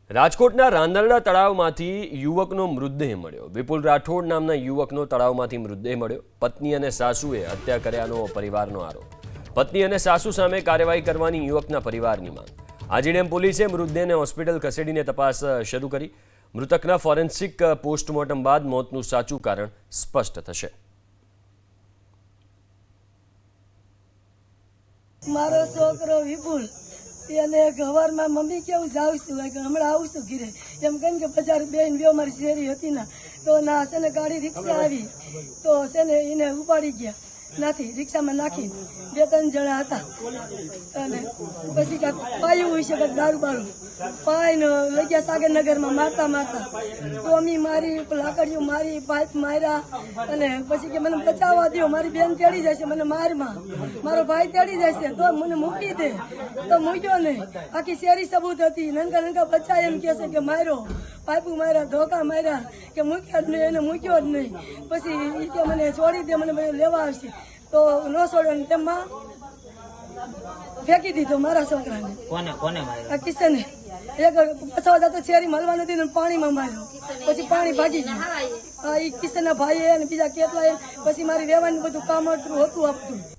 રાજકોટના રાંદરડા તળાવમાંથી યુવકનો મૃતદેહ મળ્યો। વિપુલ રાઠોડ નામના યુવકનો તળાવમાંથી મૃતદેહ મળ્યો। પત્ની અને સાસુએ હત્યા કર્યાનો પરિવારનો આરોપ। પત્ની અને સાસુ સામે કાર્યવાહી કરવાની યુવકના પરિવારની માંગ। આજીડેમ પોલીસે મૃતદેહને હોસ્પિટલ ખસેડીને તપાસ શરૂ કરી। મૃતકના ફોરેન્સિક પોસ્ટમોર્ટમ બાદ મોતનું સાચું કારણ સ્પષ્ટ થશે। મારો છોકરો વિપુલ એને સવારમાં મમ્મી કેવું જાઉં છું હમણાં આવું છું ઘીરે એમ કહીને કે બજાર બેન બે મારી શેરી હતી ને તો ના છે ને ગાડી રિક્ષા આવી તો છે ને એને ઉપાડી ગયા નથી રિક્ષામાં નાખીને 2-3 જણા હતા અને પછી કાંઈક પાયું હોય છે કાંઈક દારૂ બારું પાઈને લઈ ગયા સાગરનગરમાં મારતા તો અમે મારી લાકડીઓ મારી પાઇપ માર્યા અને પછી કે મને બચાવવા દો મારી બેન તેડી જશે મને મારમાં મારો ભાઈ તેડી જશે તો મને મૂકી દે તો મૂક્યો નહીં આખી શેરી સબૂત હતી નનકા બચ્ચા એમ કહે છે કે માર્યો પાઇપું માર્યા ધોકા માર્યા કે મૂક્યો જ નહીં એને મૂક્યો જ નહીં પછી એ કે મને છોડી દે મને લેવા આવશે તો ન છોડ્યો ને તેમાં ફેંકી દીધો મારા છોકરાને કોને માર્યો? આ કિશને એક પછવા જતો શેરી મળવા નથી ને પાણીમાં માર્યો પછી પાણી ભાગી ગયું એ કિશનના ભાઈ અને બીજા કેટલાય પછી મારી રહેવાનું બધું કામ હતું આપતું।